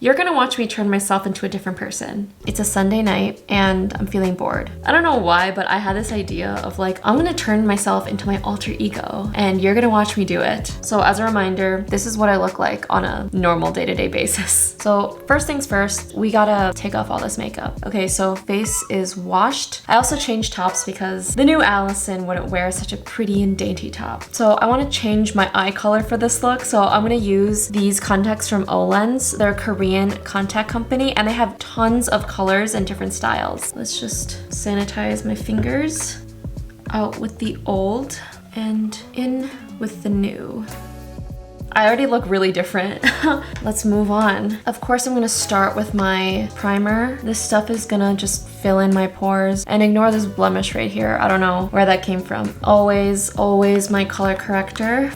You're gonna watch me turn myself into a different person. It's a Sunday night and I'm feeling bored. I don't know why, but I had this idea of like, I'm gonna turn myself into my alter ego and you're gonna watch me do it. So as a reminder, this is what I look like on a normal day-to-day basis. So first things first, we gotta take off all this makeup. Okay, so face is washed. I also changed tops because the new Allison wouldn't wear such a pretty and dainty top. So I wanna change my eye color for this look. So I'm gonna use these contacts from Olens. They're Korean contact company and they have tons of colors and different styles. Let's just sanitize my fingers. Out with the old and in with the new. I already look really different. Let's move on. Of course, I'm gonna start with my primer. This stuff is gonna just fill in my pores and ignore this blemish right here. I don't know where that came from. Always my color corrector.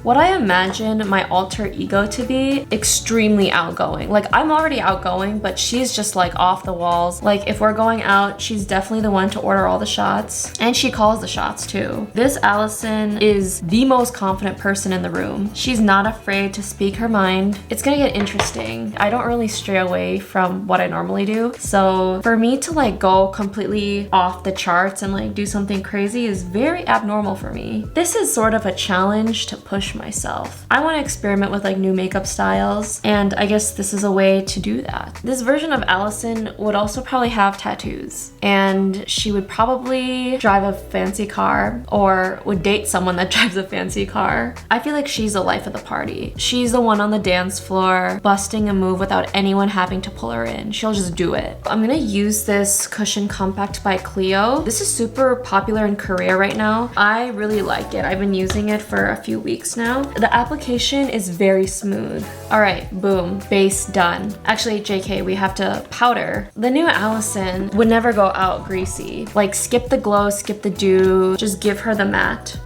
What I imagine my alter ego to be, extremely outgoing. Like, I'm already outgoing, but she's just like off the walls. Like, if we're going out, she's definitely the one to order all the shots. And she calls the shots too. This Allison is the most confident person in the room. She's not afraid to speak her mind. It's gonna get interesting. I don't really stray away from what I normally do. So for me to like go completely off the charts and like do something crazy is very abnormal for me. This is sort of a challenge to push myself. I want to experiment with like new makeup styles, and I guess this is a way to do that. This version of Allison would also probably have tattoos, and she would probably drive a fancy car or would date someone that drives a fancy car. I feel like she's the life of the party. She's the one on the dance floor busting a move without anyone having to pull her in. She'll just do it. I'm gonna use this Cushion Compact by Clio. This is super popular in Korea right now. I really like it. I've been using it for a few weeks now. The application is very smooth. All right, boom, base done. Actually, JK, we have to powder. The new Allison would never go out greasy. Like, skip the glow, skip the dew, just give her the matte.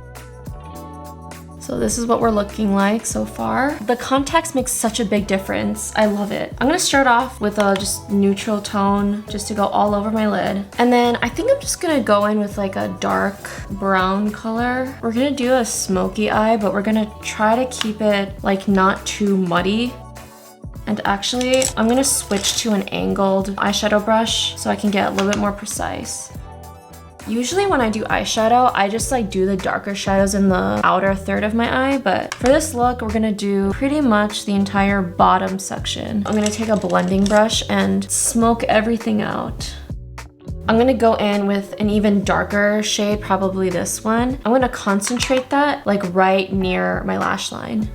So this is what we're looking like so far. The contacts make such a big difference. I love it. I'm gonna start off with a just neutral tone just to go all over my lid. And then I think I'm just gonna go in with like a dark brown color. We're gonna do a smoky eye, but we're gonna try to keep it like not too muddy. And actually, I'm gonna switch to an angled eyeshadow brush so I can get a little bit more precise. Usually when I do eyeshadow, I just like do the darker shadows in the outer third of my eye, but for this look, we're gonna do pretty much the entire bottom section. I'm gonna take a blending brush and smoke everything out. I'm gonna go in with an even darker shade, probably this one. I'm gonna concentrate that like right near my lash line.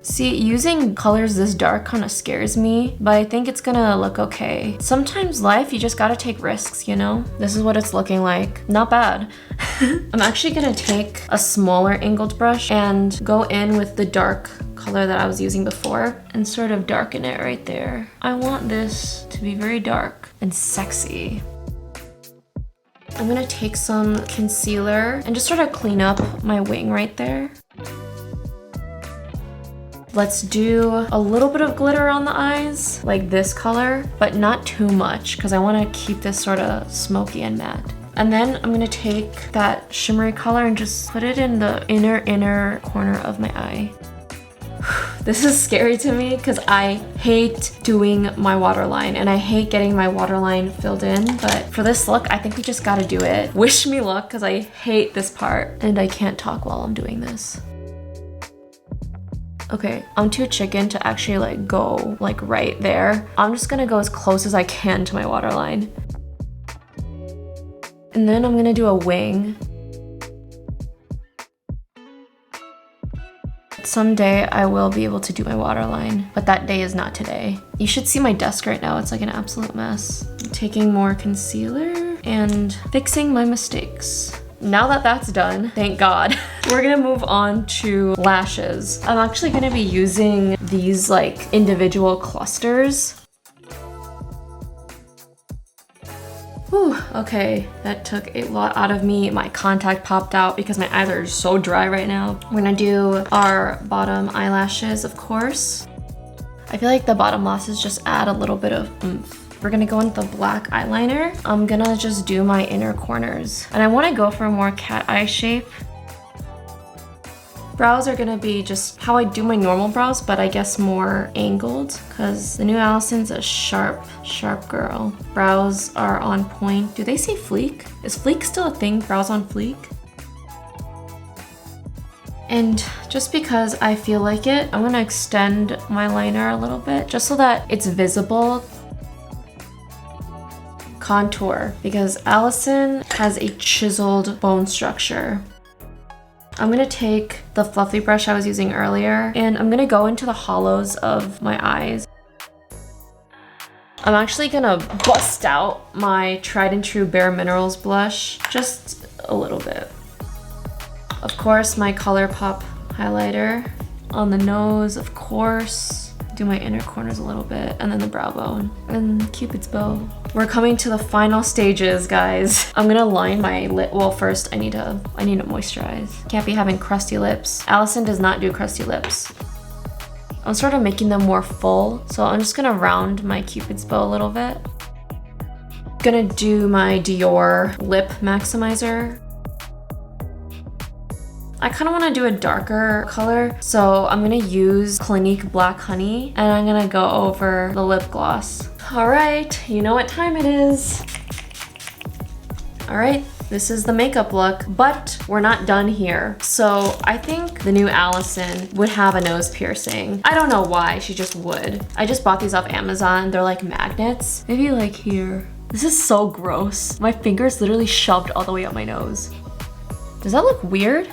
See, using colors this dark kind of scares me, but I think it's gonna look okay. Sometimes life, you just gotta take risks, you know? This is what it's looking like. Not bad. I'm actually gonna take a smaller angled brush and go in with the dark color that I was using before and sort of darken it right there. I want this to be very dark and sexy. I'm gonna take some concealer and just sort of clean up my wing right there. Let's do a little bit of glitter on the eyes, like this color, but not too much because I want to keep this sort of smoky and matte. And then I'm gonna take that shimmery color and just put it in the inner corner of my eye. This is scary to me because I hate doing my waterline and I hate getting my waterline filled in, but for this look, I think we just gotta do it. Wish me luck because I hate this part and I can't talk while I'm doing this. Okay, I'm too chicken to actually like go like right there. I'm just gonna go as close as I can to my waterline. And then I'm gonna do a wing. Someday I will be able to do my waterline, but that day is not today. You should see my desk right now. It's like an absolute mess. I'm taking more concealer and fixing my mistakes. Now that that's done, thank God, we're gonna move on to lashes. I'm actually gonna be using these like individual clusters. Whew, okay, that took a lot out of me. My contact popped out because my eyes are so dry right now. We're gonna do our bottom eyelashes, of course. I feel like the bottom lashes just add a little bit of oomph. We're gonna go in with the black eyeliner. I'm gonna just do my inner corners. And I wanna go for a more cat eye shape. Brows are gonna be just how I do my normal brows, but I guess more angled, because the new Allison's a sharp girl. Brows are on point. Do they say fleek? Is fleek still a thing? Brows on fleek? And just because I feel like it, I'm gonna extend my liner a little bit just so that it's visible. Contour, because Allison has a chiseled bone structure. I'm gonna take the fluffy brush I was using earlier and I'm gonna go into the hollows of my eyes. I'm actually gonna bust out my tried and true Bare Minerals blush just a little bit. Of course, my ColourPop highlighter on the nose, of course. Do my inner corners a little bit, and then the brow bone, and Cupid's bow. We're coming to the final stages, guys. I'm gonna line my lip. Well, first I need to moisturize. Can't be having crusty lips. Allison does not do crusty lips. I'm sort of making them more full, so I'm just gonna round my Cupid's bow a little bit. Gonna do my Dior lip maximizer. I kind of want to do a darker color, so I'm gonna use Clinique Black Honey and I'm gonna go over the lip gloss. All right, you know what time it is. All right, this is the makeup look, but we're not done here. So I think the new Allison would have a nose piercing. I don't know why, she just would. I just bought these off Amazon. They're like magnets. Maybe like here. This is so gross. My finger's literally shoved all the way up my nose. Does that look weird?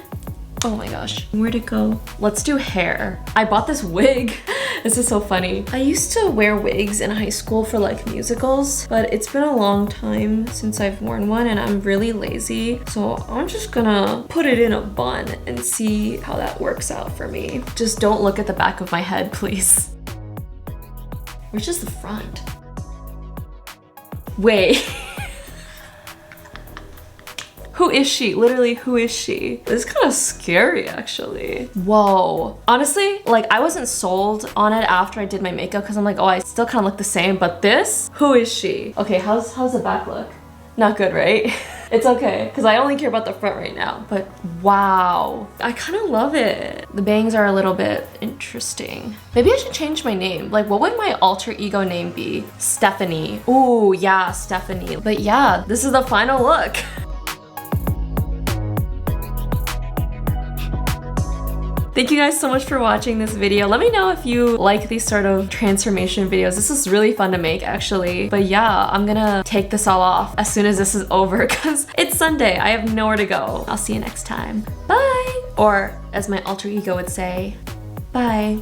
Oh my gosh, where'd it go? Let's do hair. I bought this wig. This is so funny. I used to wear wigs in high school for like musicals, but it's been a long time since I've worn one and I'm really lazy. So I'm just gonna put it in a bun and see how that works out for me. Just don't look at the back of my head, please. Where's just the front? Wait. Who is she? Literally, who is she? This is kind of scary, actually. Whoa. Honestly, like I wasn't sold on it after I did my makeup because I'm like, oh, I still kind of look the same, but this, who is she? Okay, how's the back look? Not good, right? It's okay, because I only care about the front right now. But wow, I kind of love it. The bangs are a little bit interesting. Maybe I should change my name. Like, what would my alter ego name be? Stephanie. Ooh, yeah, Stephanie. But yeah, this is the final look. Thank you guys so much for watching this video. Let me know if you like these sort of transformation videos. This is really fun to make, actually. But yeah, I'm gonna take this all off as soon as this is over because it's Sunday. I have nowhere to go. I'll see you next time. Bye! Or as my alter ego would say, bye.